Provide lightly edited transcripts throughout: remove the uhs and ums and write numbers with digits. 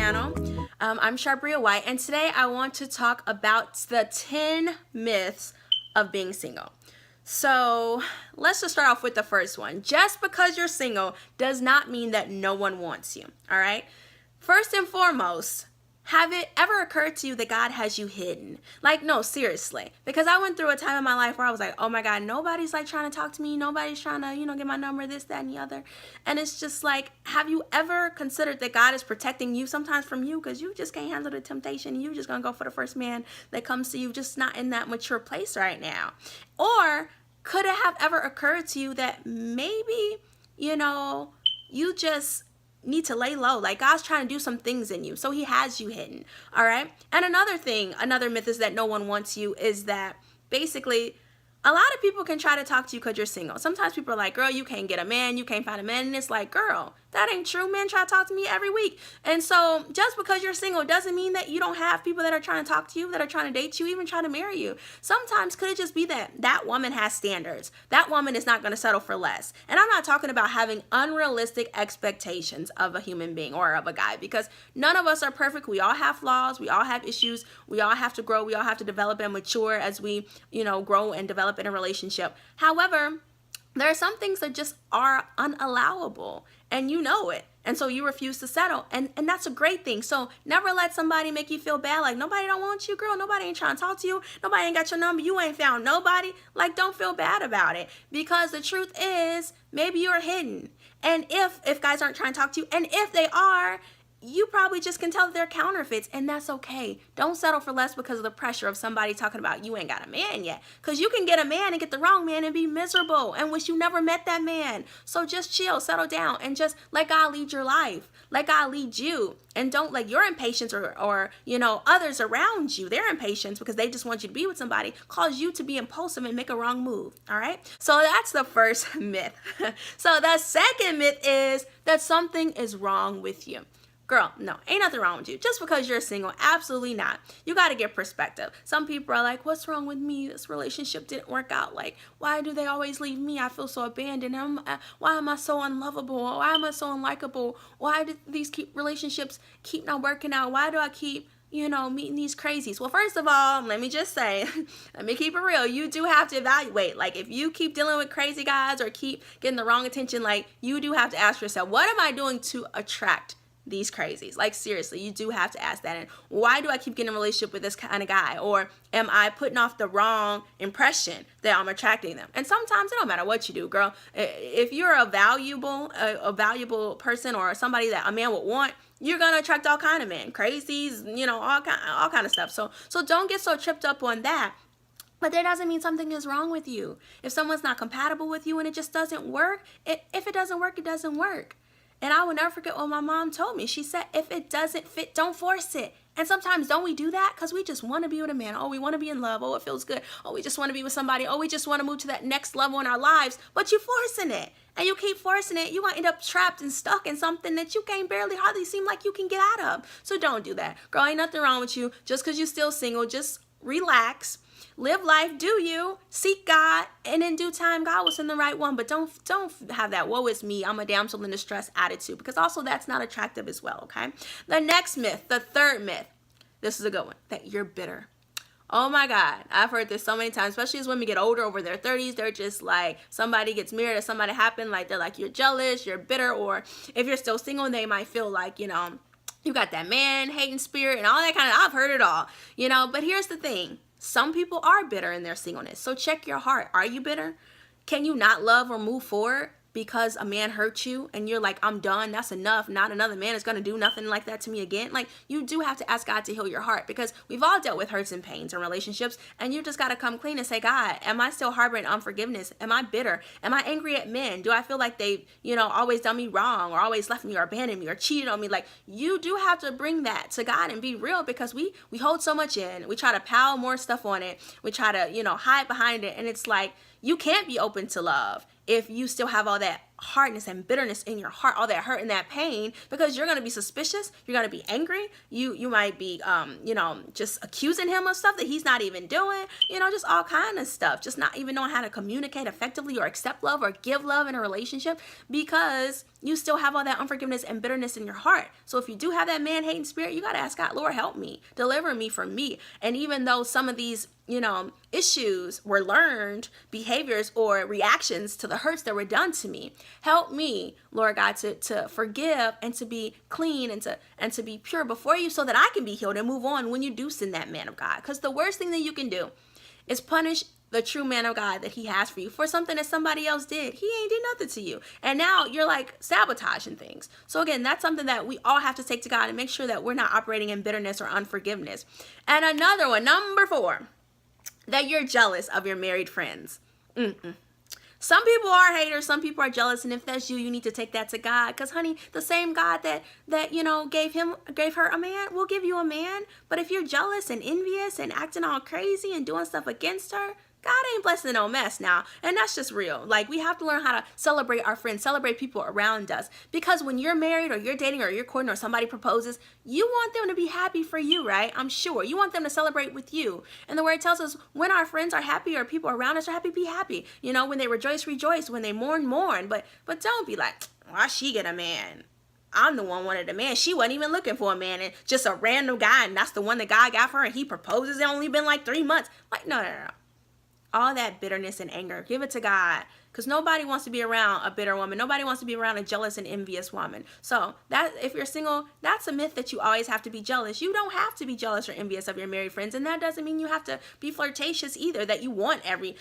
channel. I'm Charbria White, and today I want to talk about the 10 myths of being single. So let's just start off with the first one. Just because you're single does not mean that no one wants you, all right? First and foremost, have it ever occurred to you that God has you hidden? Like, no, seriously. Because I went through a time in my life where I was like, oh my God, nobody's like trying to talk to me. Nobody's trying to, get my number, this, that, and the other. And it's just like, have you ever considered that God is protecting you sometimes from you? Because you just can't handle the temptation. You just going to go for the first man that comes to you, just not in that mature place right now. Or could it have ever occurred to you that maybe, you just need to lay low, like God's trying to do some things in you, so he has you hidden, all right? And another myth is that no one wants you, is that basically a lot of people can try to talk to you because you're single. Sometimes people are like, girl, you can't get a man, you can't find a man, and it's like, girl, that ain't true. Men try to talk to me every week. And so just because you're single doesn't mean that you don't have people that are trying to talk to you, that are trying to date you, even trying to marry you. Sometimes could it just be that that woman has standards? That woman is not going to settle for less. And I'm not talking about having unrealistic expectations of a human being or of a guy, because none of us are perfect. We all have flaws. We all have issues. We all have to grow. We all have to develop and mature as we, grow and develop in a relationship. However, there are some things that just are unallowable, and you know it. And so you refuse to settle. And that's a great thing. So never let somebody make you feel bad. Like, nobody don't want you, girl. Nobody ain't trying to talk to you. Nobody ain't got your number. You ain't found nobody. Like, don't feel bad about it. Because the truth is, maybe you're hidden. And if guys aren't trying to talk to you, and if they are, you probably just can tell that they're counterfeits, and that's okay. Don't settle for less because of the pressure of somebody talking about you ain't got a man yet. Because you can get a man and get the wrong man and be miserable and wish you never met that man. So just chill, settle down, and just let God lead your life. Let God lead you. And don't let your impatience or others around you, their impatience, because they just want you to be with somebody, cause you to be impulsive and make a wrong move, all right? So that's the first myth. So the second myth is that something is wrong with you. Girl, no, ain't nothing wrong with you. Just because you're single, absolutely not. You got to get perspective. Some people are like, what's wrong with me? This relationship didn't work out. Like, why do they always leave me? I feel so abandoned. Why am I so unlovable? Why am I so unlikable? Why do these relationships keep not working out? Why do I keep meeting these crazies? Well, first of all, let me just say, let me keep it real. You do have to evaluate. Like, if you keep dealing with crazy guys or keep getting the wrong attention, like, you do have to ask yourself, what am I doing to attract these crazies? Like, seriously, you do have to ask that. And why do I keep getting in a relationship with this kind of guy? Or am I putting off the wrong impression that I'm attracting them? And sometimes it don't matter what you do, girl. If you're a valuable person, or somebody that a man would want, you're gonna attract all kind of men, crazies, all kind of stuff. So don't get so tripped up on that. But that doesn't mean something is wrong with you. If someone's not compatible with you and it just doesn't work, if it doesn't work, it doesn't work. And I will never forget what my mom told me. She said, if it doesn't fit, don't force it. And sometimes don't we do that? Because we just want to be with a man. Oh, we want to be in love. Oh, it feels good. Oh, we just want to be with somebody. Oh, we just want to move to that next level in our lives. But you're forcing it. And you keep forcing it. You're going to end up trapped and stuck in something that you can't hardly seem like you can get out of. So don't do that. Girl, ain't nothing wrong with you. Just because you're still single, just relax. Live life, do you, seek God, and in due time, God will send the right one. But don't have that, woe is me, I'm a damsel in distress attitude, because also that's not attractive as well, okay? The next myth, the third myth, this is a good one, that you're bitter. Oh my God, I've heard this so many times, especially as women get older, over their 30s, they're just like, somebody gets married or somebody happened, like they're like, you're jealous, you're bitter, or if you're still single, they might feel like, you got that man hating spirit and all that kind of, I've heard it all, but here's the thing. Some people are bitter in their singleness. So check your heart. Are you bitter? Can you not love or move forward because a man hurt you and you're like, I'm done, that's enough, not another man is going to do nothing like that to me again? Like, you do have to ask God to heal your heart, because we've all dealt with hurts and pains in relationships, and you just got to come clean and say, God, am I still harboring unforgiveness? Am I bitter? Am I angry at men? Do I feel like they've, always done me wrong, or always left me, or abandoned me, or cheated on me? Like, you do have to bring that to God and be real, because we hold so much in. We try to pile more stuff on it. We try to, hide behind it. And it's like, you can't be open to love if you still have all that hardness and bitterness in your heart, all that hurt and that pain, because you're going to be suspicious, you're going to be angry, you might be just accusing him of stuff that he's not even doing, just all kind of stuff, just not even knowing how to communicate effectively or accept love or give love in a relationship, because you still have all that unforgiveness and bitterness in your heart. So if you do have that man-hating spirit, you got to ask God, Lord, help me, deliver me from me. And even though some of these issues were learned behaviors or reactions to the hurts that were done to me, help me, Lord God, to forgive and to be clean and to be pure before you, so that I can be healed and move on when you do send that man of God. Because the worst thing that you can do is punish the true man of God that he has for you for something that somebody else did. He ain't did nothing to you. And now you're like sabotaging things. So again, that's something that we all have to take to God and make sure that we're not operating in bitterness or unforgiveness. And another one, number 4, that you're jealous of your married friends. Some people are haters, some people are jealous, and if that's you, you need to take that to God. Because honey, the same God that gave her a man will give you a man. But if you're jealous and envious and acting all crazy and doing stuff against her, God ain't blessing no mess now. And that's just real. Like, we have to learn how to celebrate our friends, celebrate people around us. Because when you're married or you're dating or you're courting or somebody proposes, you want them to be happy for you, right? I'm sure. You want them to celebrate with you. And the word tells us when our friends are happy or people around us are happy, be happy. When they rejoice, rejoice. When they mourn, mourn. But don't be like, why she get a man? I'm the one wanted a man. She wasn't even looking for a man, and just a random guy, and that's the one that God got for her, and he proposes. It only been like 3 months. Like, no. All that bitterness and anger, give it to God, because nobody wants to be around a bitter woman. Nobody wants to be around a jealous and envious woman. So that, if you're single, that's a myth that you always have to be jealous. You don't have to be jealous or envious of your married friends, and that doesn't mean you have to be flirtatious either, that you want every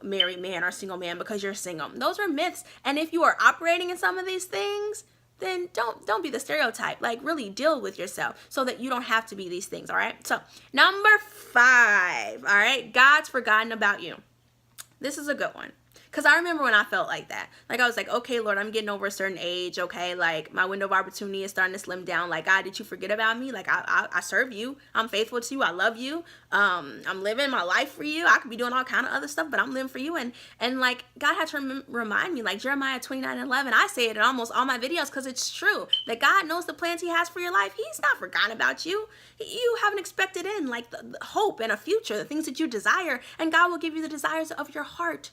married man or single man because you're single. Those are myths. And if you are operating in some of these things, then don't be the stereotype. Like, really deal with yourself so that you don't have to be these things, all right? So, number 5, all right? God's forgotten about you. This is a good one. Because I remember when I felt like that. Like, I was like, okay, Lord, I'm getting over a certain age, okay? Like, my window of opportunity is starting to slim down. Like, God, did you forget about me? Like, I serve you. I'm faithful to you. I love you. I'm living my life for you. I could be doing all kind of other stuff, but I'm living for you. And like, God had to remind me, like Jeremiah 29:11. I say it in almost all my videos because it's true. That God knows the plans he has for your life. He's not forgotten about you. You have an expected end, like the hope and a future, the things that you desire. And God will give you the desires of your heart.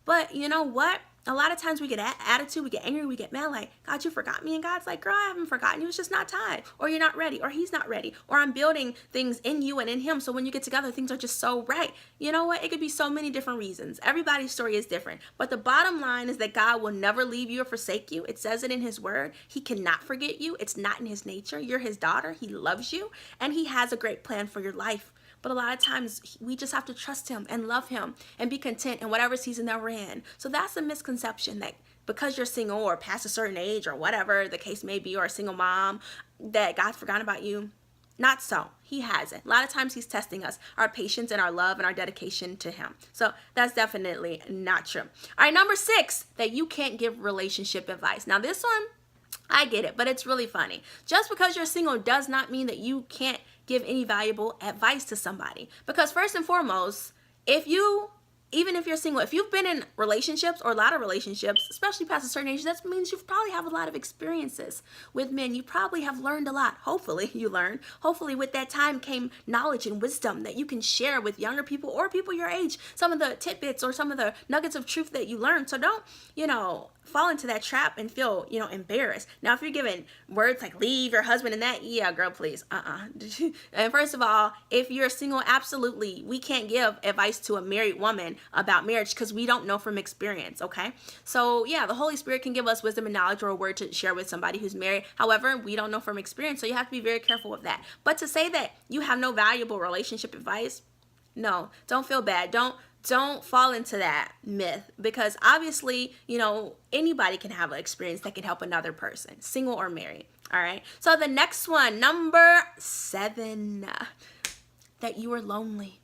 But you know what? A lot of times we get attitude, we get angry, we get mad, like, God, you forgot me. And God's like, girl, I haven't forgotten you. It's just not time. Or you're not ready. Or he's not ready. Or I'm building things in you and in him. So when you get together, things are just so right. You know what? It could be so many different reasons. Everybody's story is different. But the bottom line is that God will never leave you or forsake you. It says it in his word. He cannot forget you. It's not in his nature. You're his daughter. He loves you. And he has a great plan for your life. But a lot of times we just have to trust him and love him and be content in whatever season that we're in. So that's a misconception, that because you're single or past a certain age or whatever the case may be, or a single mom, that God's forgotten about you. Not so. He hasn't. A lot of times he's testing us, our patience and our love and our dedication to him. So that's definitely not true. All right, number 6, that you can't give relationship advice. Now this one, I get it, but it's really funny. Just because you're single does not mean that you can't give any valuable advice to somebody. Because first and foremost, even if you're single, if you've been in relationships or a lot of relationships, especially past a certain age, that means you probably have a lot of experiences with men. You probably have learned a lot. Hopefully you learned. Hopefully with that time came knowledge and wisdom that you can share with younger people or people your age, some of the tidbits or some of the nuggets of truth that you learned. So don't, fall into that trap and feel, embarrassed. Now, if you're giving words like leave your husband and that, yeah, girl, please. And first of all, if you're single, absolutely, we can't give advice to a married woman about marriage because we don't know from experience, okay? So yeah, the Holy Spirit can give us wisdom and knowledge or a word to share with somebody who's married. However, we don't know from experience, so you have to be very careful with that. But to say that you have no valuable relationship advice, no, don't feel bad. Don't fall into that myth, because obviously, anybody can have an experience that can help another person, single or married. All right. So the next one, number 7, that you are lonely.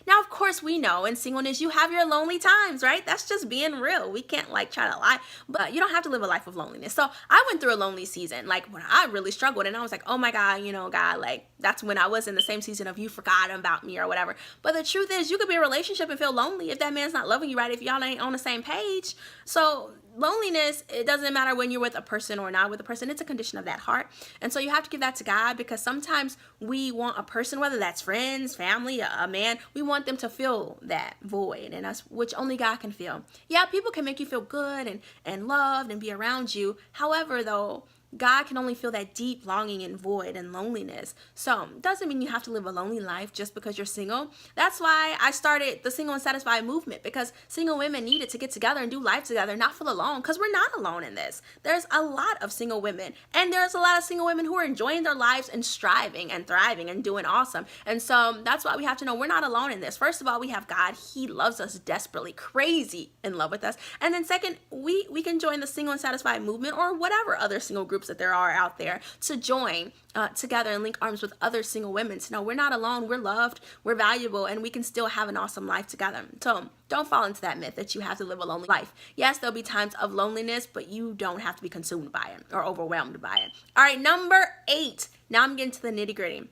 Now, of course, we know in singleness, you have your lonely times, right? That's just being real. We can't try to lie, but you don't have to live a life of loneliness. So I went through a lonely season, like when I really struggled, and I was like, oh my God, God, like that's when I was in the same season of you forgot about me or whatever. But the truth is, you could be in a relationship and feel lonely if that man's not loving you right, if y'all ain't on the same page. So loneliness, it doesn't matter when you're with a person or not with a person. It's a condition of that heart. And so you have to give that to God, because sometimes we want a person, whether that's friends, family, a man, we want them to fill that void in us, which only God can fill. Yeah, people can make you feel good and loved and be around you. However, though, God can only feel that deep longing and void and loneliness. So it doesn't mean you have to live a lonely life just because you're single. That's why I started the Single and Satisfied movement, because single women needed to get together and do life together, not feel alone, because we're not alone in this. There's a lot of single women, and there's a lot of single women who are enjoying their lives and striving and thriving and doing awesome. And so that's why we have to know we're not alone in this. First of all, we have God. He loves us desperately, crazy in love with us. And then second, we can join the Single and Satisfied movement, or whatever other single groups that there are out there, to join together and link arms with other single women to know we're not alone, we're loved, we're valuable, and we can still have an awesome life together. So don't fall into that myth that you have to live a lonely life. Yes, there'll be times of loneliness, but you don't have to be consumed by it or overwhelmed by it. All right, number 8. Now I'm getting to the nitty gritty.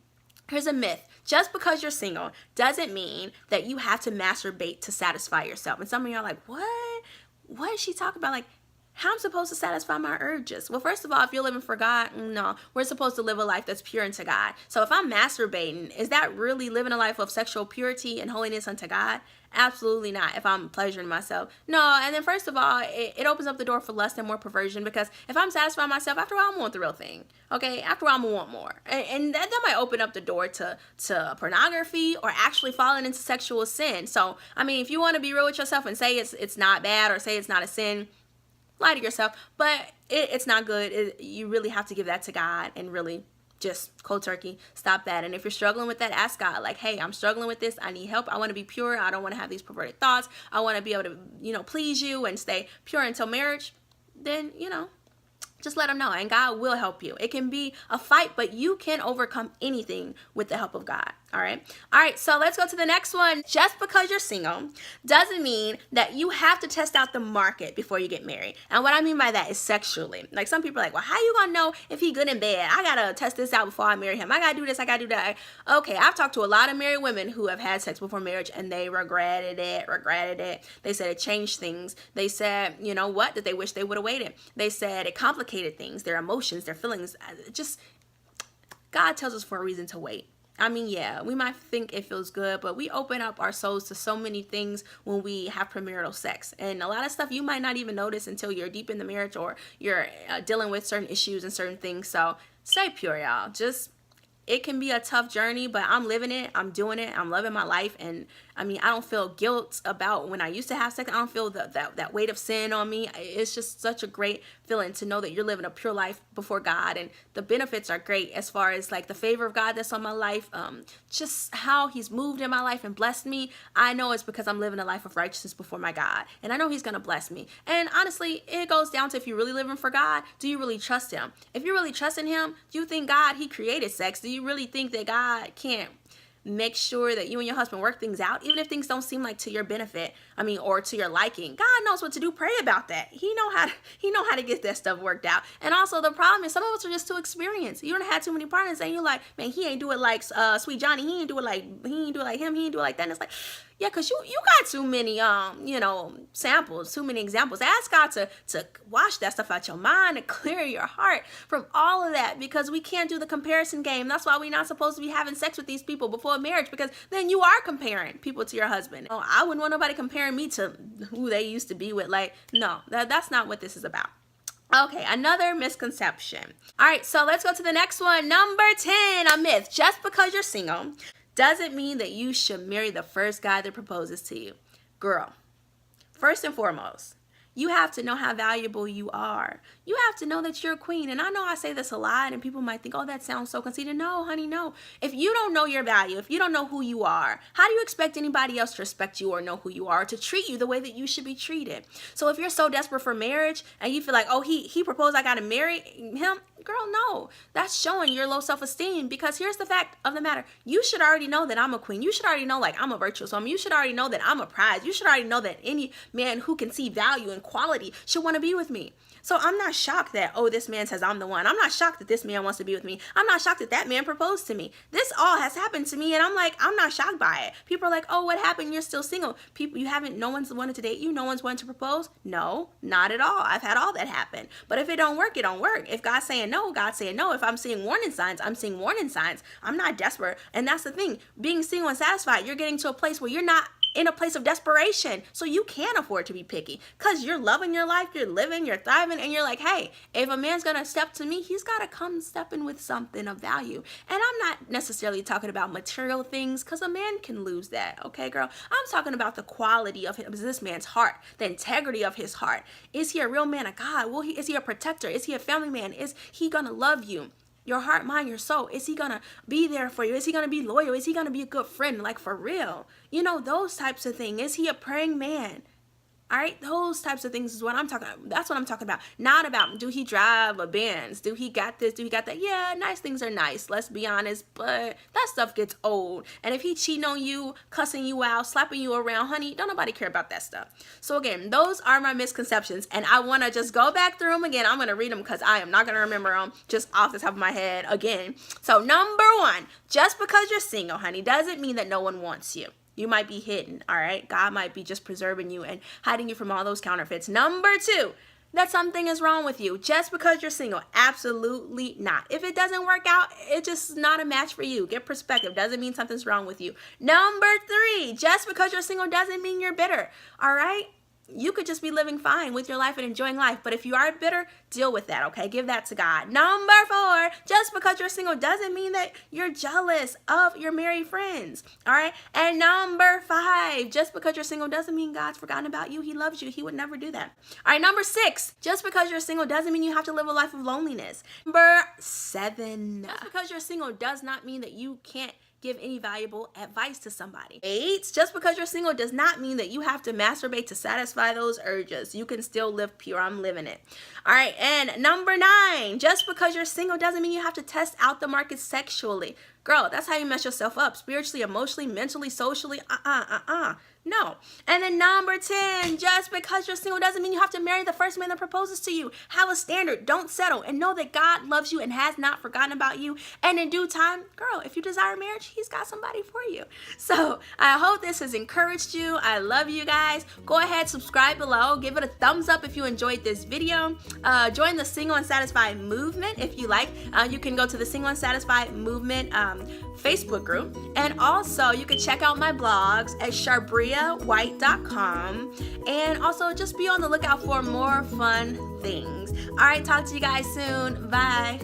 Here's a myth. Just because you're single doesn't mean that you have to masturbate to satisfy yourself. And some of you are like, what? What is she talking about? Like, how I'm supposed to satisfy my urges? Well, first of all, if you're living for God, no, we're supposed to live a life that's pure unto God. So if I'm masturbating, is that really living a life of sexual purity and holiness unto God? Absolutely not. If I'm pleasuring myself, no. And then first of all, it opens up the door for lust and more perversion, because if I'm satisfying myself, after a while, I'm gonna want the real thing. Okay, after a while, I'm gonna want more, and that might open up the door to pornography or actually falling into sexual sin. So I mean, if you want to be real with yourself and say it's not bad, or say it's not a sin, lie to yourself, but it's not good. You really have to give that to God and really just cold turkey stop that. And if you're struggling with that, ask God, like, hey, I'm struggling with this, I need help, I want to be pure, I don't want to have these perverted thoughts, I want to be able to please you and stay pure until marriage. Then just let them know, and God will help you. It can be a fight, but you can overcome anything with the help of God. All right, so let's go to the next one. Just because you're single doesn't mean that you have to test out the market before you get married. And what I mean by that is sexually. Like, some people are like, well, how you gonna know if he good in bed? I gotta test this out before I marry him. I gotta do this, I gotta do that. Okay, I've talked to a lot of married women who have had sex before marriage, and they regretted it. They said it changed things. They said, that they wish they would have waited. They said it complicated things, their emotions, their feelings. Just, God tells us for a reason to wait. I mean, yeah, we might think it feels good, but we open up our souls to so many things when we have premarital sex. And a lot of stuff you might not even notice until you're deep in the marriage, or you're dealing with certain issues and certain things. So stay pure, y'all. It can be a tough journey, but I'm living it. I'm doing it. I'm loving my life. And I mean, I don't feel guilt about when I used to have sex. I don't feel that weight of sin on me. It's just such a great feeling to know that you're living a pure life before God. And the benefits are great, as far as like the favor of God that's on my life. Just how he's moved in my life and blessed me. I know it's because I'm living a life of righteousness before my God. And I know he's going to bless me. And honestly, it goes down to, if you're really living for God, do you really trust him? If you're really trusting him, do you think God, he created sex? Do you really think that God can't make sure that you and your husband work things out, even if things don't seem like to your benefit, or to your liking? God knows what to do. Pray about that. He know how to get that stuff worked out. And also, the problem is, some of us are just too experienced. You don't have too many partners, and you're like, man, he ain't do it like Sweet Johnny. He ain't do it like him. He ain't do it like that. And it's like, yeah, because you got too many samples, too many examples. Ask God to wash that stuff out your mind and clear your heart from all of that, because we can't do the comparison game. That's why we're not supposed to be having sex with these people before marriage, because then you are comparing people to your husband. I wouldn't want nobody comparing me to who they used to be with. Like, no, that's not what this is about. Okay, another misconception. All right, so let's go to the next one. Number 10, a myth. Just because you're single doesn't mean that you should marry the first guy that proposes to you. Girl, first and foremost, you have to know how valuable you are. You have to know that you're a queen. And I know I say this a lot, and people might think, oh, that sounds so conceited. No, honey, no. If you don't know your value, if you don't know who you are, how do you expect anybody else to respect you or know who you are, or to treat you the way that you should be treated? So if you're so desperate for marriage and you feel like, oh, he proposed, I got to marry him, girl, no. That's showing your low self-esteem, because here's the fact of the matter. You should already know that I'm a queen. You should already know, like, I'm a virtuous woman. You should already know that I'm a prize. You should already know that any man who can see value and quality should want to be with me. So I'm not shocked that, oh, this man says I'm the one. I'm not shocked that this man wants to be with me. I'm not shocked that that man proposed to me. This all has happened to me, and I'm like, I'm not shocked by it. People are like, oh, what happened? You're still single. People, no one's wanted to date you. No one's wanted to propose. No, not at all. I've had all that happen. But if it don't work, it don't work. If God's saying no, God's saying no. If I'm seeing warning signs, I'm seeing warning signs. I'm not desperate. And that's the thing. Being single and satisfied, you're getting to a place where you're not in a place of desperation. So you can't afford to be picky because you're loving your life, you're living, you're thriving, and you're like, hey, if a man's gonna step to me, he's gotta come stepping with something of value. And I'm not necessarily talking about material things because a man can lose that, okay, girl? I'm talking about the quality of this man's heart, the integrity of his heart. Is he a real man of God? Is he a protector? Is he a family man? Is he gonna love you? Your heart, mind, your soul. Is he gonna be there for you? Is he gonna be loyal? Is he gonna be a good friend? Like, for real? You know, those types of things. Is he a praying man? All right, those types of things is what I'm talking about. That's what I'm talking about. Not about, do he drive a Benz? Do he got this? Do he got that? Yeah, nice things are nice, let's be honest, but that stuff gets old. And if he cheating on you, cussing you out, slapping you around, honey, don't nobody care about that stuff. So again, those are my misconceptions, and I want to just go back through them again. I'm going to read them because I am not going to remember them just off the top of my head again. So number one, just because you're single, honey, doesn't mean that no one wants you. You might be hidden, all right? God might be just preserving you and hiding you from all those counterfeits. Number two, that something is wrong with you. Just because you're single, absolutely not. If it doesn't work out, it's just not a match for you. Get perspective. Doesn't mean something's wrong with you. Number three, just because you're single doesn't mean you're bitter, all right? You could just be living fine with your life and enjoying life. But if you are bitter, deal with that, okay? Give that to God. Number four, just because you're single doesn't mean that you're jealous of your married friends, all right? And number five, just because you're single doesn't mean God's forgotten about you. He loves you. He would never do that. All right, number six, just because you're single doesn't mean you have to live a life of loneliness. Number seven, just because you're single does not mean that you can't give any valuable advice to somebody. 8, just because you're single does not mean that you have to masturbate to satisfy those urges. You can still live pure. I'm living it. All right, and number 9, just because you're single doesn't mean you have to test out the market sexually. Girl, that's how you mess yourself up spiritually, emotionally, mentally, socially. No. And then number 10, just because you're single doesn't mean you have to marry the first man that proposes to you. Have a standard. Don't settle. And know that God loves you and has not forgotten about you. And in due time, girl, if you desire marriage, he's got somebody for you. So I hope this has encouraged you. I love you guys. Go ahead, subscribe below. Give it a thumbs up if you enjoyed this video. Join the Single and Satisfied movement if you like. You can go to the Single and Satisfied movement Facebook group. And also you can check out my blogs at charbriawhite.com, and also just be on the lookout for more fun things. All right, talk to you guys soon. Bye.